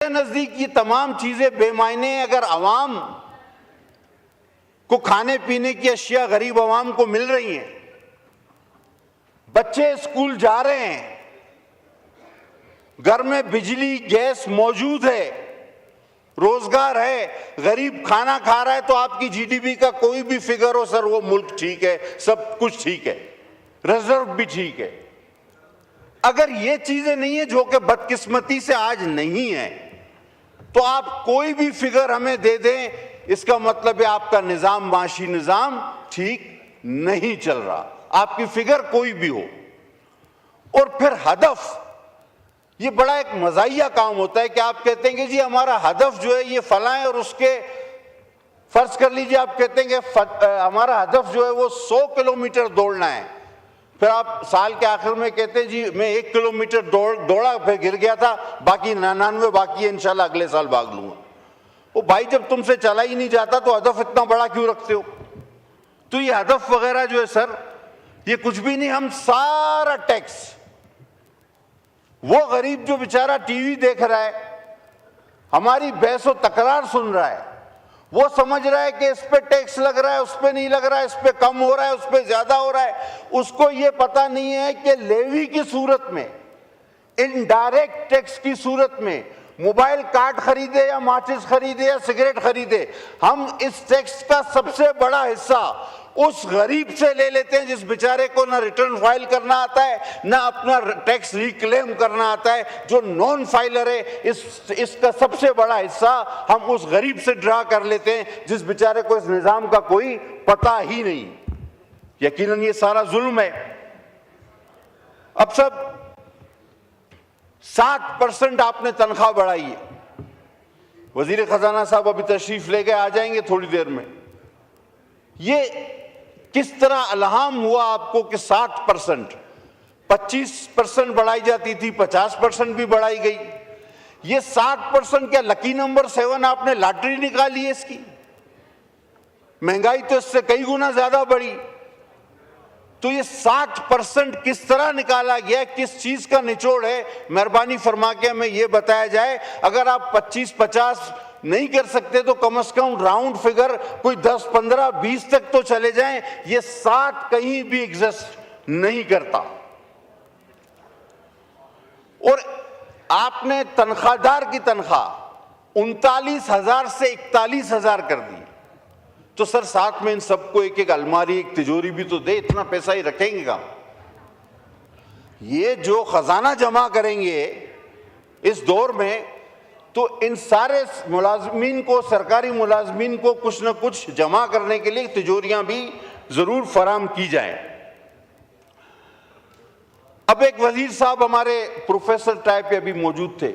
नजदीक ये तमाम चीजें बेमायने हैं। अगर आवाम को खाने पीने की अशिया गरीब आवाम को मिल रही हैं, बच्चे स्कूल जा रहे हैं, घर में बिजली गैस मौजूद है, रोजगार है, गरीब खाना खा रहा है, तो आपकी जीडीपी का कोई भी फिगर हो सर, वो मुल्क ठीक है, सब कुछ ठीक है, रिजर्व भी ठीक है। अगर ये चीजें नहीं है, जो कि बदकिस्मती से आज नहीं है, तो आप कोई भी फिगर हमें दे दें, इसका मतलब है आपका निजाम, माशी निजाम ठीक नहीं चल रहा, आपकी फिगर कोई भी हो। और फिर हदफ, ये बड़ा एक मजाहिया काम होता है कि आप कहते हैं कि जी हमारा हदफ जो है ये फला है, और उसके फर्ज कर लीजिए आप कहते हैं कि हमारा हदफ जो है वो 100 किलोमीटर दौड़ना है, फिर आप साल के आखिर में कहते हैं जी मैं 1 किलोमीटर दौड़ा, फिर गिर गया था, बाकी 99 बाकी है, इंशाल्लाह अगले साल भाग लूंगा। वो भाई जब तुमसे चला ही नहीं जाता तो हदफ इतना बड़ा क्यों रखते हो? तो ये हदफ वगैरह जो है सर, ये कुछ भी नहीं। हम सारा टैक्स, वो गरीब जो बेचारा टीवी देख रहा है, हमारी बहस व तकरार सुन रहा है, वो समझ रहा है कि इस पे टैक्स लग रहा है, उस पे नहीं लग रहा है, इस पे कम हो रहा है, उस पे ज्यादा हो रहा है। उसको ये पता नहीं है कि लेवी की सूरत में, इनडायरेक्ट टैक्स की सूरत में, मोबाइल कार्ड खरीदे या माचिस खरीदे या सिगरेट खरीदे, हम इस टैक्स का सबसे बड़ा हिस्सा उस गरीब से ले लेते हैं जिस बेचारे को ना रिटर्न फाइल करना आता है, ना अपना टैक्स रिक्लेम करना आता है, जो नॉन फाइलर है। इसका सबसे बड़ा हिस्सा हम उस गरीब से ड्रा कर लेते हैं जिस बेचारे को इस निजाम का कोई पता ही नहीं। यकीनन ये सारा जुल्म है। अब सब 60% आपने तनख्वाह बढ़ाई है। वजीर खजाना साहब अभी तशरीफ ले गए, आ जाएंगे थोड़ी देर में। ये किस तरह अलहाम हुआ आपको कि 60%, 25% बढ़ाई जाती थी, 50% भी बढ़ाई गई। ये 60% क्या लकी नंबर 7 आपने लॉटरी निकाली है इसकी? महंगाई तो इससे कई गुना ज्यादा बढ़ी। तो ये 60% किस तरह निकाला गया, किस चीज का निचोड़ है, मेहरबानी फरमा के हमें यह बताया जाए। अगर आप 25-50 नहीं कर सकते तो कम से कम राउंड फिगर कोई 10, 15, 20 तक तो चले जाएं। ये 60 कहीं भी एग्जिस्ट नहीं करता। और आपने तनख्वाहदार की तनख्वाह 39,000 से 41,000 कर दी। तो सर साथ में इन सबको एक एक अलमारी, एक तिजोरी भी तो दे, इतना पैसा ही रखेंगे कहां? ये जो खजाना जमा करेंगे इस दौर में, तो इन सारे मुलाजमीन को, सरकारी मुलाजमीन को कुछ न कुछ जमा करने के लिए तिजोरियां भी जरूर फराम की जाएं। अब एक वजीर साहब हमारे प्रोफेसर टाइप अभी मौजूद थे,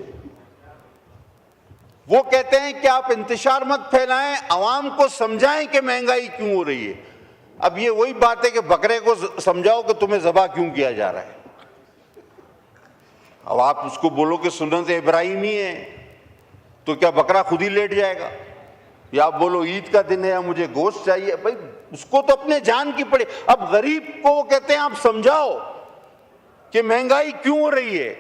वो कहते हैं कि आप इंतशार मत फैलाएं, आवाम को समझाएं कि महंगाई क्यों हो रही है। अब ये वही बात है कि बकरे को समझाओ कि तुम्हें ज़बा क्यों किया जा रहा है। अब आप उसको बोलो कि सुन्नत इब्राहिमी है, तो क्या बकरा खुद ही लेट जाएगा? या आप बोलो ईद का दिन है या मुझे गोश्त चाहिए, भाई उसको तो अपने जान की पड़ी। अब गरीब को वो कहते हैं आप समझाओ कि महंगाई क्यों हो रही है।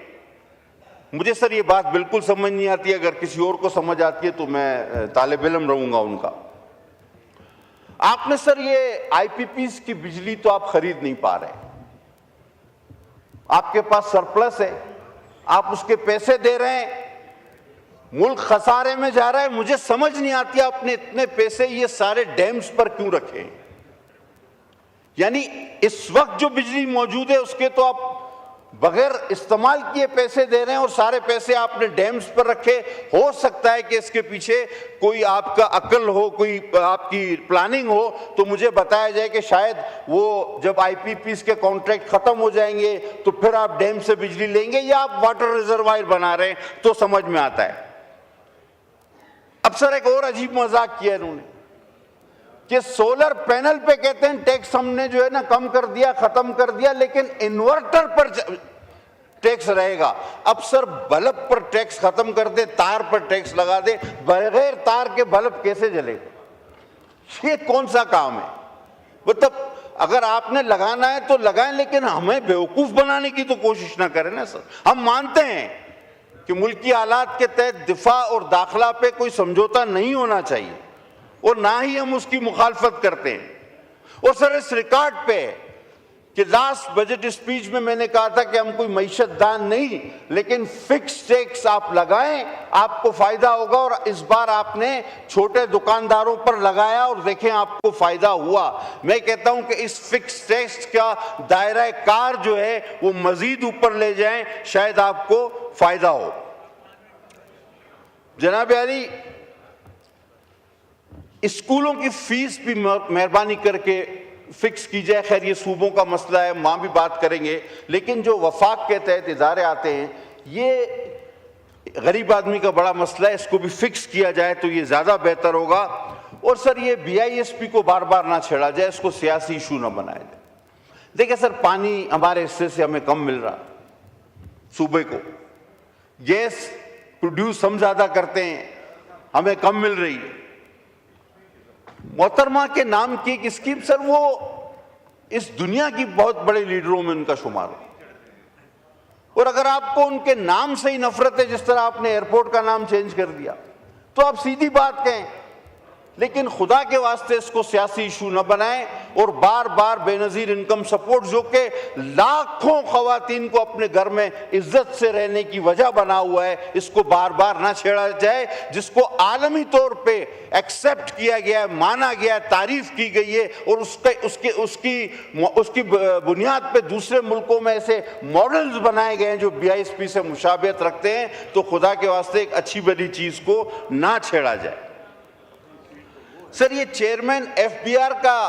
मुझे सर ये बात बिल्कुल समझ नहीं आती। अगर किसी और को समझ आती है तो मैं तालिब इल्म रहूंगा उनका। आपने सर ये आईपीपीस की बिजली तो आप खरीद नहीं पा रहे, आपके पास सरप्लस है, आप उसके पैसे दे रहे हैं, मुल्क खसारे में जा रहा है। मुझे समझ नहीं आती आपने इतने पैसे ये सारे डैम्स पर क्यों रखे। यानी इस वक्त जो बिजली मौजूद है उसके तो आप बगैर इस्तेमाल किए पैसे दे रहे हैं और सारे पैसे आपने डैम्स पर रखे। हो सकता है कि इसके पीछे कोई आपका अक्ल हो, कोई आपकी प्लानिंग हो, तो मुझे बताया जाए कि शायद वो जब आईपीपीस के कॉन्ट्रैक्ट खत्म हो जाएंगे तो फिर आप डैम से बिजली लेंगे या आप वाटर रिजर्वायर बना रहे हैं, तो समझ में आता है। अब सर एक और अजीब मजाक किया इन्होंने कि सोलर पैनल पे कहते हैं टैक्स हमने जो है ना कम कर दिया, खत्म कर दिया, लेकिन इन्वर्टर पर टैक्स रहेगा। अब सर बल्ब पर टैक्स खत्म कर दे, तार पर टैक्स लगा दे, बगैर तार के बल्ब कैसे जलेगा? ये कौन सा काम है? मतलब अगर आपने लगाना है तो लगाएं, लेकिन हमें बेवकूफ बनाने की तो कोशिश ना करें ना सर। हम मानते हैं कि मुल्की हालात के तहत दिफा और दाखिला पे कोई समझौता नहीं होना चाहिए और ना ही हम उसकी मुखालफत करते हैं। और सर इस रिकॉर्ड पे कि लास्ट बजट स्पीच में मैंने कहा था कि हम कोई मईशत दान नहीं, लेकिन फिक्स टैक्स आप लगाएं, आपको फायदा होगा। और इस बार आपने छोटे दुकानदारों पर लगाया और देखें आपको फायदा हुआ। मैं कहता हूं कि इस फिक्स टैक्स का दायरा कार जो है वो मजीद ऊपर ले जाएं, शायद आपको फायदा हो। जनाब अली, स्कूलों की फीस भी मेहरबानी करके फिक्स की जाए। खैर ये सूबों का मसला है, वहां भी बात करेंगे, लेकिन जो वफाक के तहत इदारे आते हैं ये गरीब आदमी का बड़ा मसला है, इसको भी फिक्स किया जाए तो ये ज्यादा बेहतर होगा। और सर ये BISP को बार बार ना छेड़ा जाए, इसको सियासी इशू ना बनाया जाए। देखिए सर, पानी हमारे हिस्से से हमें कम मिल रहा, सूबे को गैस प्रोड्यूस हम ज्यादा करते हैं, हमें कम मिल रही है। मोहतरमा के नाम की एक स्कीम, सर वो इस दुनिया की बहुत बड़े लीडरों में उनका शुमार हो। और अगर आपको उनके नाम से ही नफरत है, जिस तरह आपने एयरपोर्ट का नाम चेंज कर दिया, तो आप सीधी बात कहें, लेकिन खुदा के वास्ते इसको सियासी इशू न बनाएं। और बार बार बेनजीर इनकम सपोर्ट जो कि लाखों खवातीन को अपने घर में इज्जत से रहने की वजह बना हुआ है, इसको बार बार ना छेड़ा जाए, जिसको आलमी तौर पे एक्सेप्ट किया गया है, माना गया है, तारीफ की गई है। और उसकी बुनियाद पे दूसरे मुल्कों में ऐसे मॉडल्स बनाए गए हैं जो BISP से मुशाबियत रखते हैं। तो खुदा के वास्ते एक अच्छी बड़ी चीज को ना छेड़ा जाए। सर ये चेयरमैन FBR का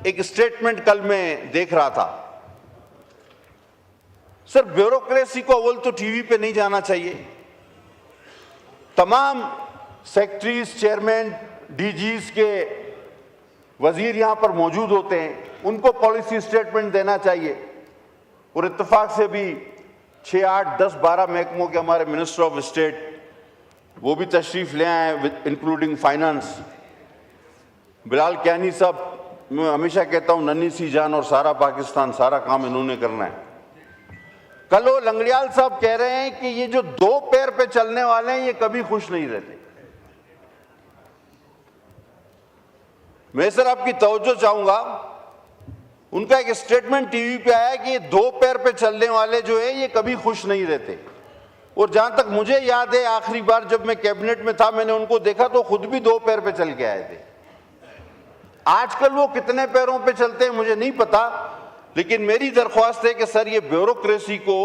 एक स्टेटमेंट कल मैं देख रहा था। सर ब्यूरोक्रेसी को अव्वल तो टीवी पे नहीं जाना चाहिए। तमाम सेक्रेटरीज, चेयरमैन, DGs के वजीर यहां पर मौजूद होते हैं, उनको पॉलिसी स्टेटमेंट देना चाहिए। और इत्तेफाक से भी 6, 8, 10, 12 महकमों के हमारे मिनिस्टर ऑफ स्टेट वो भी तशरीफ ले आए, इंक्लूडिंग फाइनेंस। बिलाल कियानी साहब, मैं हमेशा कहता हूं नन्ही सी जान और सारा पाकिस्तान, सारा काम इन्होंने करना है। कल वो लंगड़ियाल साहब कह रहे हैं कि ये जो 2 पैर पे चलने वाले हैं ये कभी खुश नहीं रहते। मैं सर आपकी तवज्जो चाहूंगा, उनका एक स्टेटमेंट टीवी पे आया कि ये 2 पैर पे चलने वाले जो है ये कभी खुश नहीं रहते। और जहां तक मुझे याद है, आखिरी बार जब मैं कैबिनेट में था मैंने उनको देखा तो खुद भी 2 पैर पे चल के आए थे। आजकल वो कितने पैरों पे चलते हैं मुझे नहीं पता, लेकिन मेरी दरख्वास्त है कि सर ये ब्यूरोक्रेसी को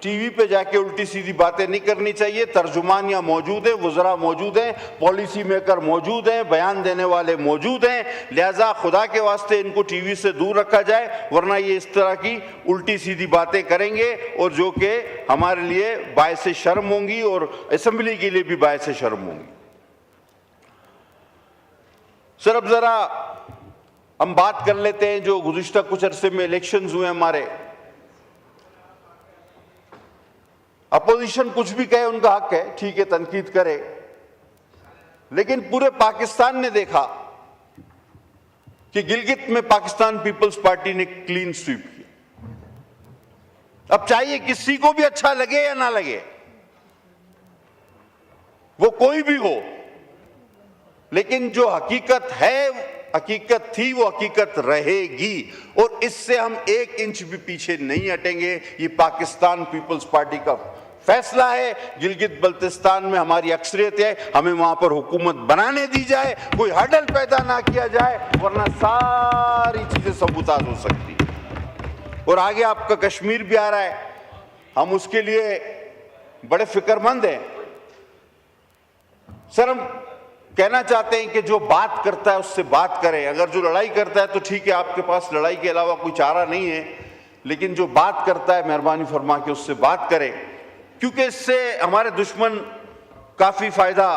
टीवी पे जाके उल्टी सीधी बातें नहीं करनी चाहिए। तर्जुमान यहाँ मौजूद है, वज़रा मौजूद हैं, पॉलिसी मेकर मौजूद हैं, बयान देने वाले मौजूद हैं। लिहाजा खुदा के वास्ते इनको टीवी से दूर रखा जाए, वरना ये इस तरह की उल्टी सीधी बातें करेंगे और जो कि हमारे लिए बायसे शर्म होंगी और असेंबली के लिए भी बायसे शर्म होंगी। सर अब जरा हम बात कर लेते हैं जो गुज़िश्ता कुछ अरसे में इलेक्शंस हुए हमारे। अपोजिशन कुछ भी कहे उनका हक है, ठीक है, तनकीद करे, लेकिन पूरे पाकिस्तान ने देखा कि गिलगित में पाकिस्तान पीपल्स पार्टी ने क्लीन स्वीप किया। अब चाहिए किसी को भी अच्छा लगे या ना लगे, वो कोई भी हो, लेकिन जो हकीकत है, हकीकत थी, वो हकीकत रहेगी और इससे हम 1 इंच भी पीछे नहीं हटेंगे। ये पाकिस्तान पीपल्स पार्टी का फैसला है। गिलगित बल्तिस्तान में हमारी अक्सरियत है, हमें वहां पर हुकूमत बनाने दी जाए, कोई हडल पैदा ना किया जाए, वरना सारी चीजें सबूताज हो सकती है। और आगे आपका कश्मीर भी आ रहा है, हम उसके लिए बड़े फिक्रमंद हैं। सर हम कहना चाहते हैं कि जो बात करता है उससे बात करें। अगर जो लड़ाई करता है तो ठीक है, आपके पास लड़ाई के अलावा कोई चारा नहीं है, लेकिन जो बात करता है मेहरबानी फरमा के उससे बात करें, क्योंकि इससे हमारे दुश्मन काफी फायदा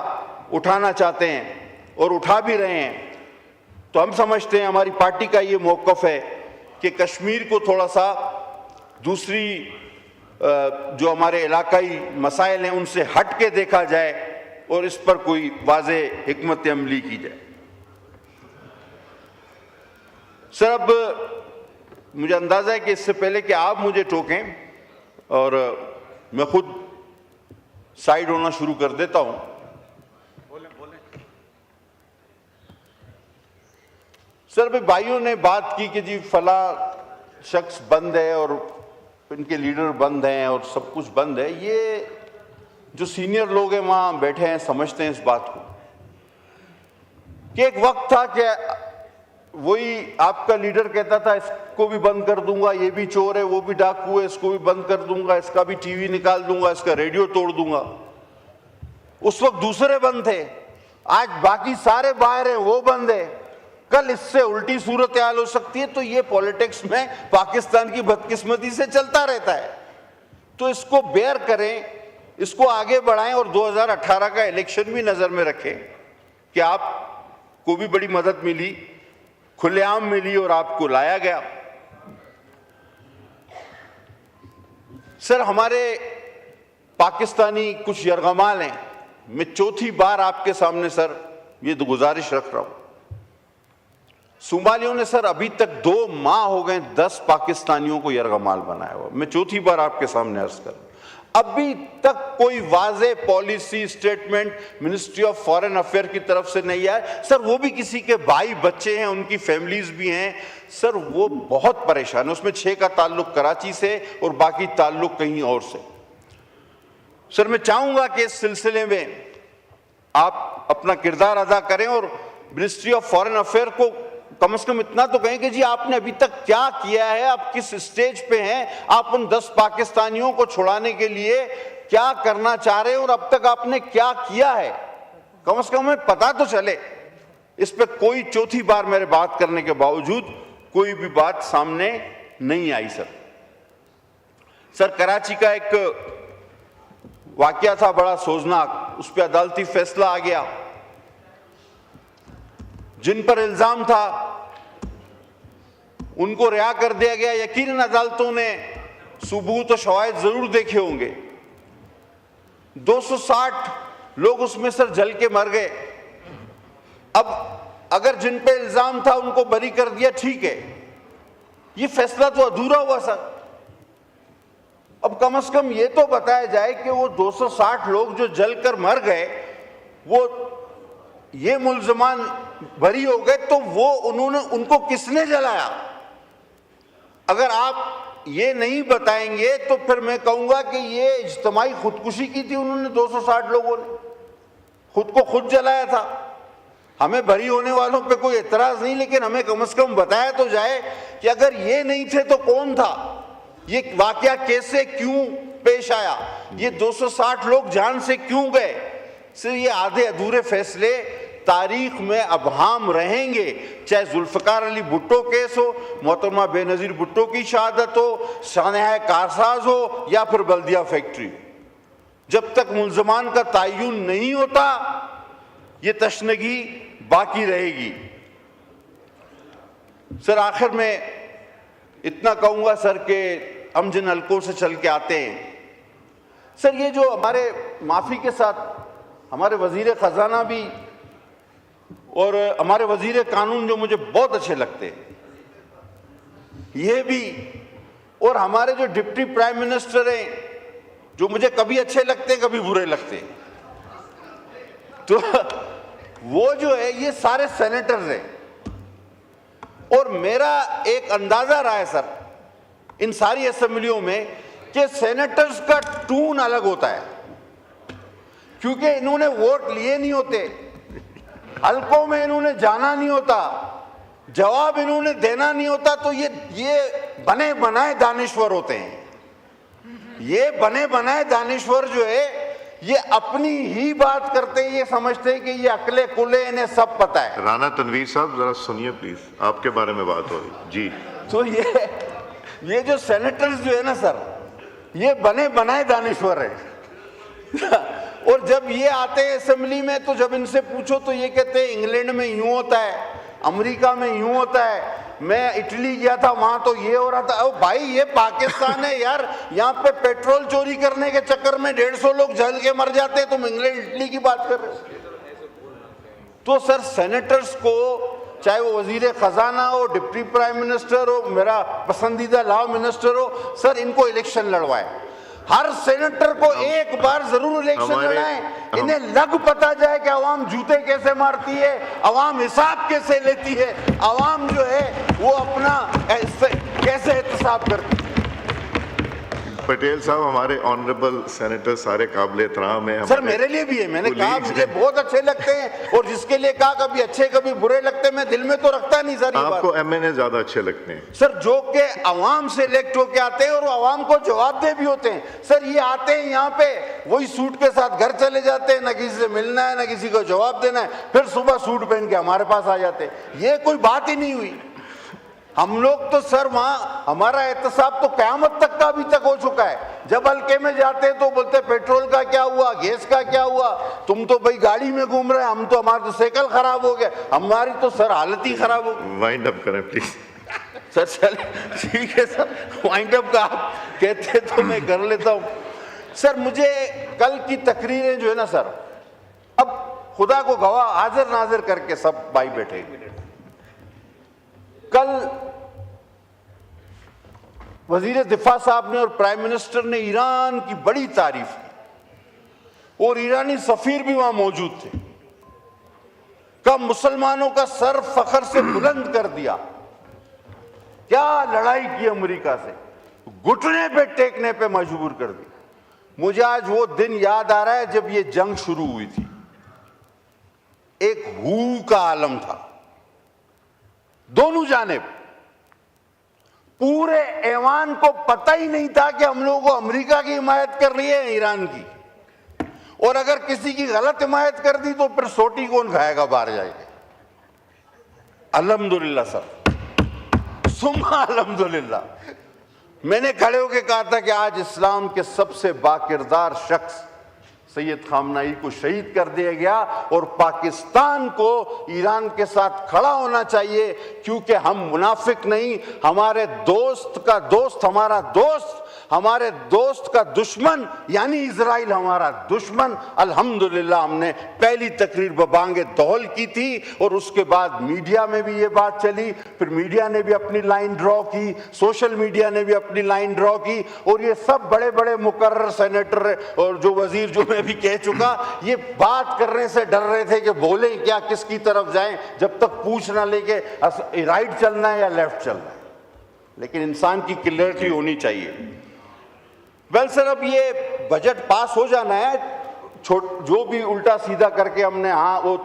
उठाना चाहते हैं और उठा भी रहे हैं। तो हम समझते हैं, हमारी पार्टी का ये मौक़िफ़ है कि कश्मीर को थोड़ा सा दूसरी जो हमारे इलाकाई मसाइल हैं उनसे हट के देखा जाए और इस पर कोई वाज़ेह हिकमत अमली की जाए। सर अब मुझे अंदाज़ा है कि इससे पहले कि आप मुझे टोकें और मैं खुद साइड होना शुरू कर देता हूं। सर भाई भाइयों ने बात की कि जी फला शख्स बंद है और इनके लीडर बंद हैं और सब कुछ बंद है। ये जो सीनियर लोग हैं वहां बैठे हैं समझते हैं इस बात को कि एक वक्त था कि वही आपका लीडर कहता था इसको भी बंद कर दूंगा, ये भी चोर है, वो भी डाकू है, इसको भी बंद कर दूंगा, इसका भी टीवी निकाल दूंगा, इसका रेडियो तोड़ दूंगा। उस वक्त दूसरे बंद थे, आज बाकी सारे बाहर हैं, वो बंद है। कल इससे उल्टी सूरत हाल हो सकती है। तो ये पॉलिटिक्स में पाकिस्तान की बदकिस्मती से चलता रहता है। तो इसको बेयर करें, इसको आगे बढ़ाएं और 2018 का इलेक्शन भी नजर में रखें कि आपको भी बड़ी मदद मिली, खुलेआम मिली और आपको लाया गया। सर हमारे पाकिस्तानी कुछ यरगमाल हैं, मैं चौथी बार आपके सामने सर ये गुजारिश रख रहा हूं। सोमालियों ने सर अभी तक 2 माह हो गए 10 पाकिस्तानियों को यरगमाल बनाया हुआ। मैं चौथी बार आपके सामने अर्ज कर, अभी तक कोई वाज़े policy statement ministry of foreign affair की तरफ से नहीं आया। सर वो भी किसी के भाई बच्चे हैं, उनकी फैमिलीज भी हैं सर, वो बहुत परेशान है। उसमें 6 का ताल्लुक कराची से और बाकी ताल्लुक कहीं और से। सर मैं चाहूंगा कि इस सिलसिले में आप अपना किरदार अदा करें और मिनिस्ट्री ऑफ फॉरेन अफेयर को कम से कम इतना तो कहें कि जी आपने अभी तक क्या किया है, आप किस स्टेज पे हैं, आप उन 10 पाकिस्तानियों को छुड़ाने के लिए क्या करना चाह रहे हैं और अब तक आपने क्या किया है, कम से कम हमें पता तो चले। इस पे कोई चौथी बार मेरे बात करने के बावजूद कोई भी बात सामने नहीं आई। सर कराची का एक वाकया था बड़ा सोचनाक, उस पर अदालती फैसला आ गया। जिन पर इल्जाम था उनको रिहा कर दिया गया। यकीनन अदालतों ने सबूत और शवाहिद जरूर देखे होंगे। 260 लोग उसमें सर जल के मर गए। अब अगर जिन पे इल्जाम था उनको बरी कर दिया, ठीक है, ये फैसला तो अधूरा हुआ सर। अब कम से कम ये तो बताया जाए कि वो 260 लोग जो जलकर मर गए वो ये मुल्ज़मान बरी हो गए, तो वो उनको किसने जलाया? अगर आप ये नहीं बताएंगे तो फिर मैं कहूंगा कि ये इज्तिमाई खुदकुशी की थी उन्होंने। 260 लोगों ने खुद को खुद जलाया था। हमें बरी होने वालों पे कोई एतराज नहीं, लेकिन हमें कम से कम बताया तो जाए कि अगर ये नहीं थे तो कौन था, ये वाकया कैसे क्यों पेश आया, ये 260 लोग जान से क्यों गए। सिर्फ ये आधे अधूरे फैसले तारीख में अबहाम रहेंगे, चाहे जुल्फ़िकार अली भुट्टो केस हो, मोहतरमा बेनज़ीर भुट्टो की शहादत हो, सानहा कारसाज हो या फिर बल्दिया फैक्ट्री। जब तक मुल्ज़मान का तयन नहीं होता ये तशनगी बाकी रहेगी। सर आखिर में इतना कहूँगा सर कि हम जिन हल्कों से चल के आते हैं सर, ये जो हमारे माफ़ी के साथ हमारे वज़ीर ख़जाना भी और हमारे वज़ीर कानून जो मुझे बहुत अच्छे लगते हैं ये भी, और हमारे जो डिप्टी प्राइम मिनिस्टर हैं जो मुझे कभी अच्छे लगते हैं कभी बुरे लगते हैं, तो वो जो है ये सारे सेनेटर्स हैं। और मेरा एक अंदाज़ा रहा है सर इन सारी असेंबलियों में कि सेनेटर्स का टून अलग होता है, क्योंकि इन्होंने वोट लिए नहीं होते, हल्कों में इन्होंने जाना नहीं होता, जवाब इन्होंने देना नहीं होता, तो ये बने बनाए दानिश्वर होते हैं। ये बने बनाए दानिश्वर जो है ये अपनी ही बात करते हैं, ये समझते हैं कि ये अकले कुले इन्हें सब पता है। राना तनवीर साहब जरा सुनिए प्लीज, आपके बारे में बात हो रही जी। तो ये जो सेनेटर्स जो है ना सर, ये बने बनाए दानिश्वर है। और जब ये आते हैं असेंबली में तो जब इनसे पूछो तो ये कहते हैं इंग्लैंड में यूं होता है, अमेरिका में यूं होता है, मैं इटली गया था वहां तो ये हो रहा था। ओ भाई ये पाकिस्तान है यार, यहाँ पे पेट्रोल चोरी करने के चक्कर में 150 लोग जल के मर जाते हैं, तुम इंग्लैंड इटली की बात कर रहे हो। तो सर सेनेटर्स को, चाहे वो वजीर खजाना हो, डिप्टी प्राइम मिनिस्टर हो, मेरा पसंदीदा लॉ मिनिस्टर हो, सर इनको इलेक्शन लड़वाए। हर सेनेटर को एक बार जरूर इलेक्शन लड़ाएं, इन्हें लग पता जाए कि अवाम जूते कैसे मारती है, अवाम हिसाब कैसे लेती है, अवाम जो है वो अपना कैसे एहतसाब करती है। पटेल साहब, हमारे ऑनरेबल सेनेटर सारे काबिल एहतराम है। सर मेरे लिए भी है, मैंने कहा मुझे बहुत अच्छे लगते हैं, और जिसके लिए कहा कभी अच्छे कभी बुरे लगते हैं, मैं दिल में तो रखता नहीं सर। आपको एमएनए ज्यादा अच्छे लगते हैं सर, जो के अवाम से इलेक्ट होके आते हैं और अवाम को जवाबदेह भी होते हैं। सर ये आते हैं यहाँ पे, वही सूट के साथ घर चले जाते हैं, ना किसी से मिलना है ना किसी को जवाब देना है, फिर सुबह सूट पहन के हमारे पास आ जाते हैं। ये कोई बात ही नहीं हुई। हम लोग तो सर वहां हमारा एहतसाब तो क़यामत तक का अभी तक हो चुका है। जब हल्के में जाते हैं तो बोलते पेट्रोल का क्या हुआ, गैस का क्या हुआ, तुम तो भाई गाड़ी में घूम रहे हैं, हम तो हमारा तो साइकिल खराब हो गया, हमारी तो सर हालत ही खराब हो गई। वाइंड अप करें प्लीज। सर चल ठीक है सर, वाइंड अप का आप कहते तो मैं कर लेता हूं। सर मुझे कल की तकरीरें जो है ना सर, अब खुदा को गवाह हाजिर नाजिर करके सब भाई बैठे, कल वजीर दिफा साहब ने और प्राइम मिनिस्टर ने ईरान की बड़ी तारीफ की, और ईरानी सफीर भी वहां मौजूद थे। कब मुसलमानों का सर फखर से बुलंद कर दिया, क्या लड़ाई की अमेरिका से, घुटने पे टेकने पे मजबूर कर दी। मुझे आज वो दिन याद आ रहा है जब ये जंग शुरू हुई थी, एक हू का आलम था दोनों जानिब, पूरे ऐवान को पता ही नहीं था कि हम लोगों को अमेरिका की हिमायत कर रही है ईरान की, और अगर किसी की गलत हिमायत कर दी तो फिर सोटी कौन खाएगा बाहर जाएगा। अल्हम्दुलिल्लाह सर, सुम्मा अल्हम्दुलिल्लाह, मैंने खड़े होकर कहा था कि आज इस्लाम के सबसे बाकिरदार शख्स सैयद खामनाई को शहीद कर दिया गया, और पाकिस्तान को ईरान के साथ खड़ा होना चाहिए, क्योंकि हम मुनाफिक नहीं, हमारे दोस्त का दोस्त हमारा दोस्त, हमारे दोस्त का दुश्मन यानी इजराइल हमारा दुश्मन। अल्हम्दुलिल्लाह हमने पहली तकरीर बबांगे दौल की थी, और उसके बाद मीडिया में भी ये बात चली, फिर मीडिया ने भी अपनी लाइन ड्रॉ की, सोशल मीडिया ने भी अपनी लाइन ड्रॉ की, और ये सब बड़े बड़े मुकर्रर सेनेटर और जो वजीर, जो मैं भी कह चुका, ये बात करने से डर रहे थे कि बोले क्या, किसकी तरफ जाएं, जब तक पूछ ना लेके राइट चलना है या लेफ्ट चलना है। लेकिन इंसान की क्लियरिटी होनी चाहिए। वेल सर, अब ये बजट पास हो जाना है, जो भी उल्टा सीधा करके हमने हाँ वो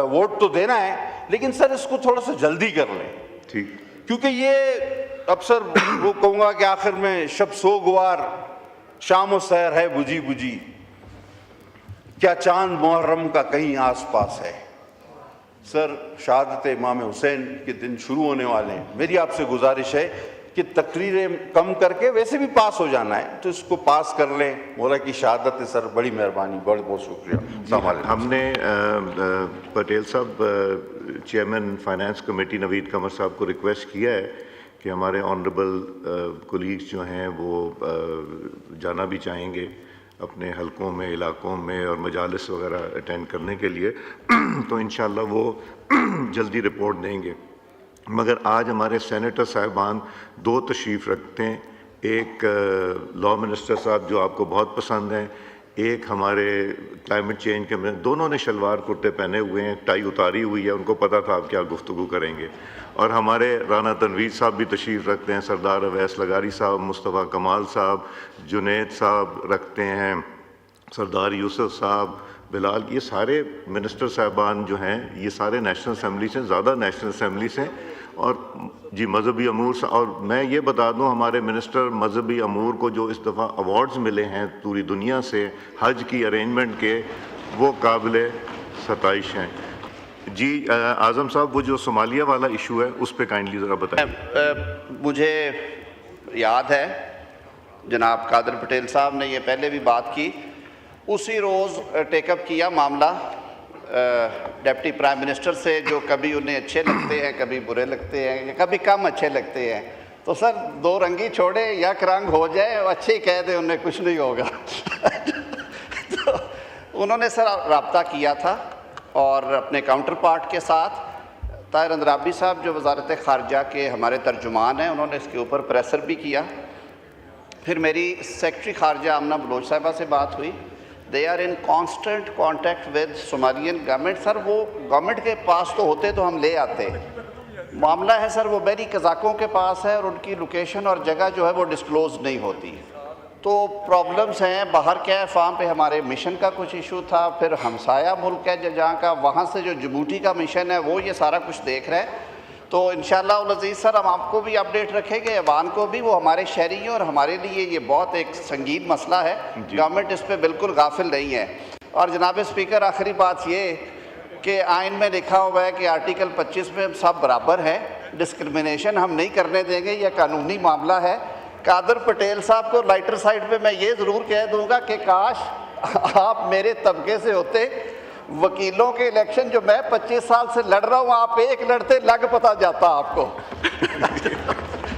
वोट तो देना है, लेकिन सर इसको थोड़ा सा जल्दी कर लें, ठीक, क्योंकि ये अब सर वो कहूँगा कि आखिर में शब सोगवार शाम व सहर है बुझी बुझी, क्या चांद मुहर्रम का कहीं आसपास है। सर शहादत इमाम हुसैन के दिन शुरू होने वाले हैं, मेरी आपसे गुजारिश है कि तकरीरें कम करके, वैसे भी पास हो जाना है तो इसको पास कर लें। मौला की शहादत है सर, बड़ी मेहरबानी, बहुत बहुत शुक्रिया। हमने पटेल साहब चेयरमैन फाइनेंस कमेटी नवीद कमर साहब को रिक्वेस्ट किया है कि हमारे ऑनरेबल कोलीग्स जो हैं वो जाना भी चाहेंगे अपने हलकों में, इलाकों में और मजालिस वगैरह अटेंड करने के लिए, तो इंशाल्लाह वो जल्दी रिपोर्ट देंगे। मगर आज हमारे सेनेटर साहिबान दो तशरीफ़ रखते हैं, एक लॉ मिनिस्टर साहब जो आपको बहुत पसंद हैं, एक हमारे क्लाइमेट चेंज के में, दोनों ने शलवार कुर्ते पहने हुए हैं, टाई उतारी हुई है, उनको पता था आप क्या गुफ्तगू करेंगे। और हमारे राना तनवीर साहब भी तशरीफ़ रखते हैं, सरदार अवैस लगारी साहब, मुस्तफ़ा कमाल साहब, जुनैद साहब रखते हैं, सरदार यूसुफ साहब, बिलाल, ये सारे मिनिस्टर साहबान जो हैं ये सारे नेशनल असम्बली से, ज़्यादा नेशनल असम्बली से, और जी मजहबी अमूर। और मैं ये बता दूं, हमारे मिनिस्टर मजहबी अमूर को जो इस दफ़ा अवार्ड्स मिले हैं पूरी दुनिया से हज की अरेंजमेंट के, वो काबिल सताइश हैं। जी आज़म साहब, वो जो सोमालिया वाला इशू है उस पर काइंडली ज़रा बताएं। मुझे याद है जनाब कादर पटेल साहब ने ये पहले भी बात की, उसी रोज़ टेकअप किया मामला डिप्टी प्राइम मिनिस्टर से, जो कभी उन्हें अच्छे लगते हैं, कभी बुरे लगते हैं, कभी कम अच्छे लगते हैं। तो सर दो रंगी छोड़े, यक रंग हो जाए, अच्छे ही कह दे, उन्हें कुछ नहीं होगा। तो उन्होंने सर रब्ता किया था और अपने काउंटर पार्ट के साथ, ताहिर अंद्राबी साहब जो वजारत ख़ारजा के हमारे तर्जुमान हैं, उन्होंने इसके ऊपर प्रेशर भी किया। फिर मेरी सेक्रेटरी खारजा आमना बलोच साहिबा से बात हुई। They are in constant contact with Somalian government. Sir वो गवर्नमेंट के पास तो होते तो हम ले आते। मामला है सर वो बहरी कज़ाकों के पास है और उनकी लोकेशन और जगह जो है वो डिस्क्लोज़ नहीं होती। तो प्रॉब्लम्स हैं। बाहर क्या है, फार्म पे हमारे मिशन का कुछ इशू था, फिर हमसाया मुल्क है जहाँ का, वहाँ से जो जिबूती का मिशन है वो ये सारा कुछ देख रहा है। तो इंशाअल्लाह उल अज़ीज़ सर हम आपको भी अपडेट रखेंगे, अवान को भी। वो हमारे शहरी हैं और हमारे लिए ये बहुत एक संगीन मसला है। गवर्नमेंट इस पर बिल्कुल गाफिल नहीं है। और जनाब स्पीकर, आखिरी बात ये कि आइन में लिखा हुआ है कि आर्टिकल 25 में हम सब बराबर हैं, डिस्क्रिमिनेशन हम नहीं करने देंगे, यह कानूनी मामला है। कादर पटेल साहब को लाइटर साइड पे मैं ये ज़रूर कह दूंगा कि काश आप मेरे तबके से होते। वकीलों के इलेक्शन जो मैं 25 साल से लड़ रहा हूँ, आप एक लड़ते लग पता जाता आपको।